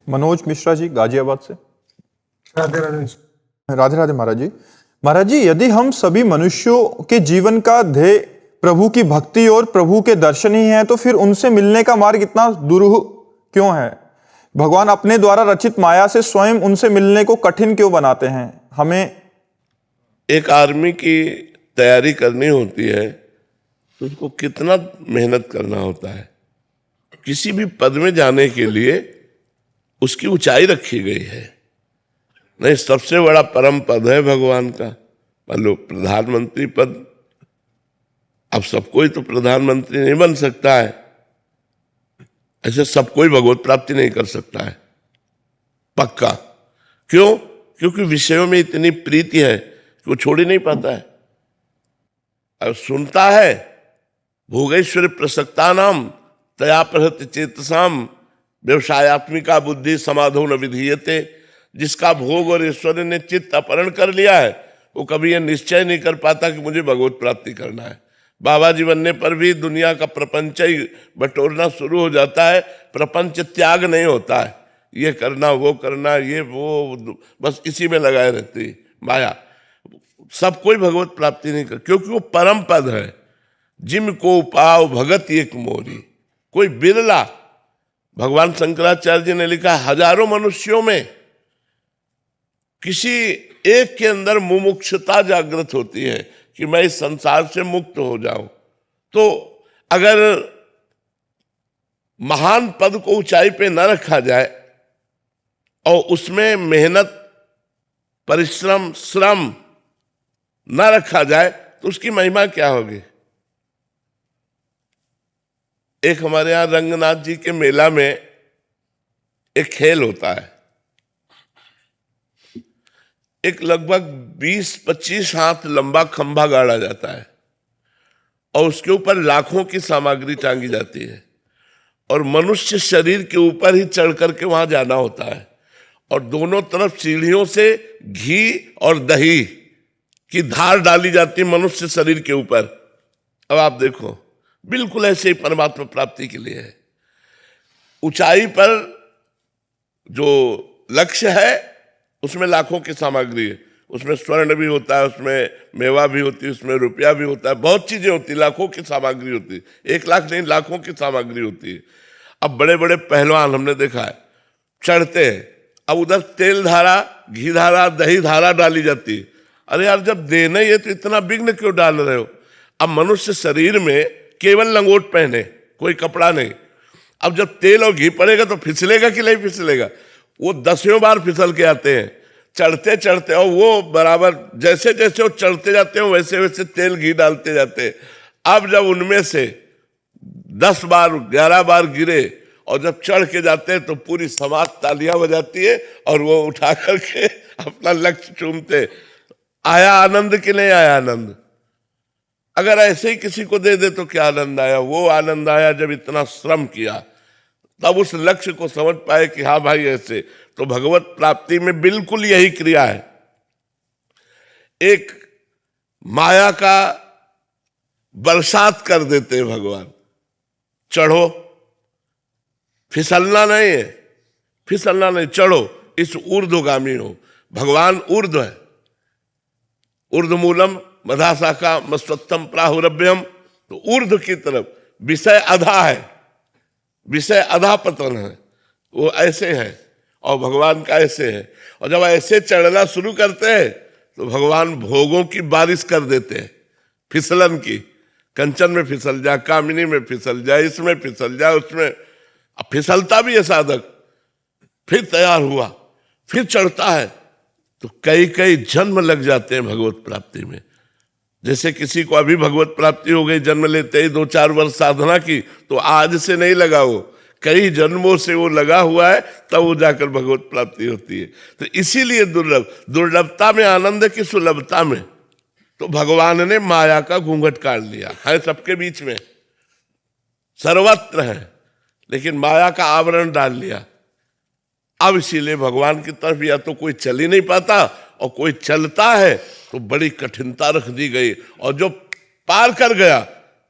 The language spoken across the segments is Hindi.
मनोज मिश्रा जी गाजियाबाद से। राधे राधे। राधे राधे महाराज जी। महाराज जी, यदि हम सभी मनुष्यों के जीवन का ध्येय प्रभु की भक्ति और प्रभु के दर्शन ही है, तो फिर उनसे मिलने का मार्ग इतना दुरूह क्यों है? भगवान अपने द्वारा रचित माया से स्वयं उनसे मिलने को कठिन क्यों बनाते हैं? हमें एक आर्मी की तैयारी करनी होती है तो उसको कितना मेहनत करना होता है। किसी भी पद में जाने के लिए उसकी ऊंचाई रखी गई है। नहीं, सबसे बड़ा परम पद है भगवान का, मान लो प्रधानमंत्री पद। अब सब कोई तो प्रधानमंत्री नहीं बन सकता है, ऐसे सब कोई भगवत प्राप्ति नहीं कर सकता है पक्का। क्यों? क्योंकि विषयों में इतनी प्रीति है कि वो छोड़ ही नहीं पाता है। अब सुनता है भोगेश्वर प्रसक्ता नाम तया प्रहत चेतसाम व्यवसायत्मिका बुद्धि समाधो न विधीयते। जिसका भोग और ईश्वर ने चित्त अपहरण कर लिया है वो कभी ये निश्चय नहीं कर पाता कि मुझे भगवत प्राप्ति करना है। बाबा जी बनने पर भी दुनिया का प्रपंच ही बटोरना शुरू हो जाता है, प्रपंच त्याग नहीं होता है। ये करना वो करना ये वो, बस इसी में लगाए रहती माया। सब कोई भगवत प्राप्ति नहीं कर, क्योंकि वो परम पद है। जिम को पाओ भगत एक मोरी, कोई बिरला। भगवान शंकराचार्य जी ने लिखा, हजारों मनुष्यों में किसी एक के अंदर मुमुक्षुता जागृत होती है कि मैं इस संसार से मुक्त हो जाऊं। तो अगर महान पद को ऊंचाई पे न रखा जाए और उसमें मेहनत परिश्रम श्रम न रखा जाए तो उसकी महिमा क्या होगी? एक हमारे यहां रंगनाथ जी के मेला में एक खेल होता है। एक लगभग 20-25 हाथ लंबा खंभा गाड़ा जाता है और उसके ऊपर लाखों की सामग्री टांगी जाती है और मनुष्य शरीर के ऊपर ही चढ़ करके वहां जाना होता है और दोनों तरफ सीढ़ियों से घी और दही की धार डाली जाती है मनुष्य शरीर के ऊपर। अब आप देखो, बिल्कुल ऐसे ही परमात्मा प्राप्ति के लिए है। ऊंचाई पर जो लक्ष्य है उसमें लाखों की सामग्री है, उसमें स्वर्ण भी होता है, उसमें मेवा भी होती है, उसमें रुपया भी होता है, बहुत चीजें होती है, लाखों की सामग्री होती है। 1 लाख नहीं, लाखों की सामग्री होती है। अब बड़े बड़े पहलवान हमने देखा है चढ़ते हैं, अब उधर तेल धारा, घी धारा, दही धारा डाली जाती है। अरे यार, जब देना ही है तो इतना विघ्न क्यों डाल रहे हो? अब मनुष्य शरीर में केवल लंगोट पहने, कोई कपड़ा नहीं। अब जब तेल और घी पड़ेगा तो फिसलेगा कि नहीं फिसलेगा? वो 10वें बार फिसल के आते हैं चढ़ते चढ़ते, और वो बराबर जैसे जैसे वो चढ़ते जाते हैं वैसे वैसे तेल घी डालते जाते हैं। अब जब उनमें से 10 बार 11 बार गिरे और जब चढ़ के जाते हैं तो पूरी समाज तालियां बजाती है और वो उठा करके अपना लक्ष्य चूमते। आया आनंद कि नहीं आया आनंद? अगर ऐसे ही किसी को दे दे तो क्या आनंद आया? वो आनंद आया जब इतना श्रम किया, तब उस लक्ष्य को समझ पाए कि हाँ भाई ऐसे। तो भगवत प्राप्ति में बिल्कुल यही क्रिया है। एक माया का बरसात कर देते हैं भगवान। चढ़ो, फिसलना नहीं है, फिसलना नहीं, चढ़ो, इस ऊर्ध्वगामी हो। भगवान ऊर्ध्व है, ऊर्ध्वमूलम मधाशाखा मस्वत्तम प्राहुरभ्यम। तो ऊर्ध्व की तरफ, विषय अधा है, विषय अधा पतन है, वो ऐसे है और भगवान का ऐसे है। और जब ऐसे चढ़ना शुरू करते हैं तो भगवान भोगों की बारिश कर देते हैं, फिसलन की। कंचन में फिसल जा, कामिनी में फिसल जा, इसमें फिसल जा, उसमें। अब फिसलता भी है साधक, फिर तैयार हुआ, फिर चढ़ता है, तो कई कई जन्म लग जाते हैं भगवत प्राप्ति में। जैसे किसी को अभी भगवत प्राप्ति हो गई, जन्म लेते ही 2-4 वर्ष साधना की, तो आज से नहीं लगा, वो कई जन्मों से वो लगा हुआ है, तब वो जाकर भगवत प्राप्ति होती है। तो इसीलिए दुर्लभता में आनंद की सुलभता में तो भगवान ने माया का घूंघट काट लिया है। सबके बीच में सर्वत्र है, लेकिन माया का आवरण डाल लिया। अब इसीलिए भगवान की तरफ या तो कोई चल ही नहीं पाता, और कोई चलता है तो बड़ी कठिनता रख दी गई, और जो पार कर गया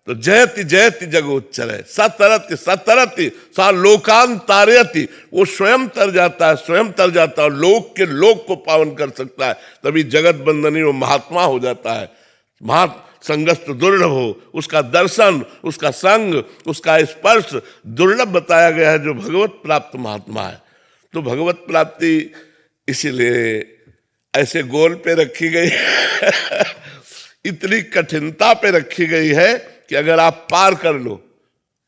तो जयति जयति जगोच्चर सतरति सतरति सा लोकान तारयति, वो स्वयं तर जाता है, स्वयं तर जाता है, लोक के लोक को पावन कर सकता है, तभी जगत बंदनी वो महात्मा हो जाता है। संगस्त दुर्लभ हो, उसका दर्शन, उसका संग, उसका स्पर्श दुर्लभ बताया गया है जो भगवत प्राप्त महात्मा है। तो भगवत प्राप्ति इसीलिए ऐसे गोल पे रखी गई इतनी कठिनता पे रखी गई है कि अगर आप पार कर लो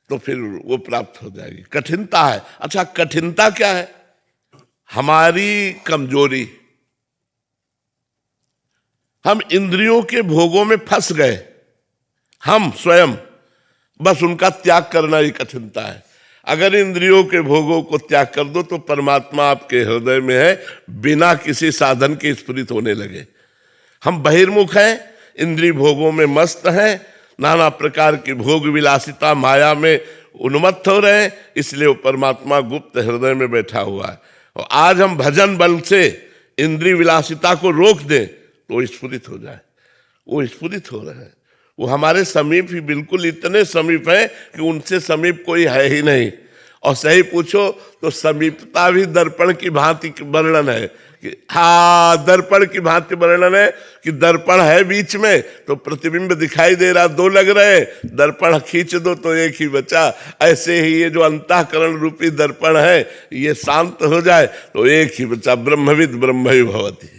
तो फिर वो प्राप्त हो जाएगी। कठिनता है। अच्छा, कठिनता क्या है? हमारी कमजोरी। हम इंद्रियों के भोगों में फंस गए, हम स्वयं, बस उनका त्याग करना ही कठिनता है। अगर इंद्रियों के भोगों को त्याग कर दो तो परमात्मा आपके हृदय में है, बिना किसी साधन के स्फुरित होने लगे। हम बहिर्मुख हैं, इंद्रिय भोगों में मस्त हैं, नाना प्रकार की भोग विलासिता माया में उन्मत्त हो रहे हैं, इसलिए वो परमात्मा गुप्त हृदय में बैठा हुआ है। और आज हम भजन बल से इंद्रिय विलासिता को रोक दें तो वो स्फुरित हो जाए। वो स्फुरित हो रहे हैं, वो हमारे समीप ही, बिल्कुल इतने समीप है कि उनसे समीप कोई है ही नहीं। और सही पूछो तो समीपता भी दर्पण की भांति वर्णन है कि हाँ, दर्पण की भांति वर्णन है कि दर्पण है बीच में तो प्रतिबिंब दिखाई दे रहा, दो लग रहे, दर्पण खींच दो तो एक ही बचा। ऐसे ही ये जो अंतःकरण रूपी दर्पण है, ये शांत हो जाए तो एक ही बचा। ब्रह्मविद ब्रह्म भवति,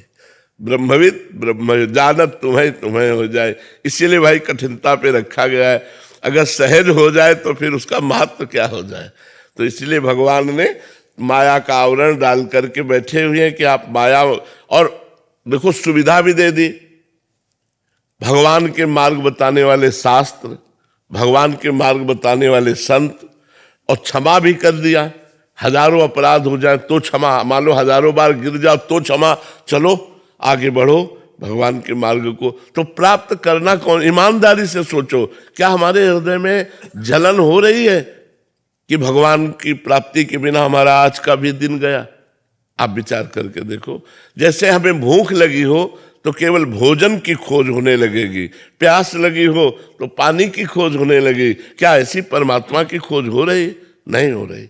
ब्रह्मविद ब्रह्म जानत तुम्हें तुम्हें हो जाए। इसीलिए भाई कठिनता पे रखा गया है। अगर सहज हो जाए तो फिर उसका महत्व क्या हो जाए। तो इसलिए भगवान ने माया का आवरण डाल करके बैठे हुए हैं कि आप माया, और देखो सुविधा भी दे दी। भगवान के मार्ग बताने वाले शास्त्र, भगवान के मार्ग बताने वाले संत, और क्षमा भी कर दिया। हजारों अपराध हो जाए तो क्षमा, मान लो हजारों बार गिर जाओ तो क्षमा, चलो आगे बढ़ो भगवान के मार्ग को। तो प्राप्त करना कौन? ईमानदारी से सोचो, क्या हमारे हृदय में जलन हो रही है कि भगवान की प्राप्ति के बिना हमारा आज का भी दिन गया? आप विचार करके देखो। जैसे हमें भूख लगी हो तो केवल भोजन की खोज होने लगेगी, प्यास लगी हो तो पानी की खोज होने लगी। क्या ऐसी परमात्मा की खोज हो रही? नहीं हो रही।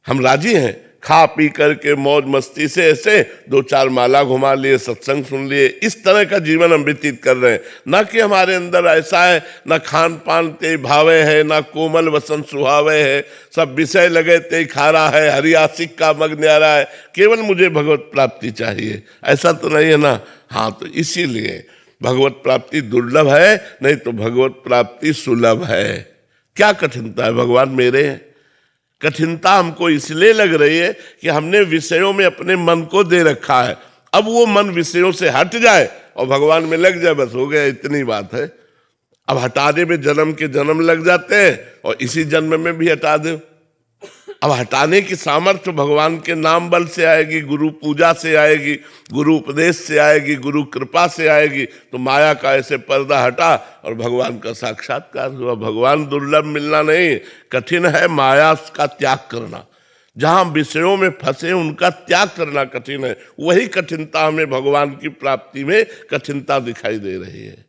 हम राजी हैं खा पी करके मौज मस्ती से ऐसे दो चार माला घुमा लिए, सत्संग सुन लिए, इस तरह का जीवन हम व्यतीत कर रहे हैं। ना कि हमारे अंदर ऐसा है, ना खान पान ते भावे है, ना कोमल वसन सुहावे है, सब विषय लगे ते खारा है, हरियासिक का मग न्यारा है, केवल मुझे भगवत प्राप्ति चाहिए, ऐसा तो नहीं है ना। हाँ, तो इसीलिए भगवत प्राप्ति दुर्लभ है, नहीं तो भगवत प्राप्ति सुलभ है। क्या कठिनता है? भगवान मेरे हैं। कठिनता हमको इसलिए लग रही है कि हमने विषयों में अपने मन को दे रखा है। अब वो मन विषयों से हट जाए और भगवान में लग जाए, बस हो गया, इतनी बात है। अब हटाने में जन्म के जन्म लग जाते हैं और इसी जन्म में भी हटा दो। अब हटाने की सामर्थ्य भगवान के नाम बल से आएगी, गुरु पूजा से आएगी, गुरु उपदेश से आएगी, गुरु कृपा से आएगी। तो माया का ऐसे पर्दा हटा और भगवान का साक्षात्कार हुआ। भगवान दुर्लभ मिलना नहीं, कठिन है माया का त्याग करना। जहां विषयों में फंसे उनका त्याग करना कठिन है। वही कठिनता हमें भगवान की प्राप्ति में कठिनता दिखाई दे रही है।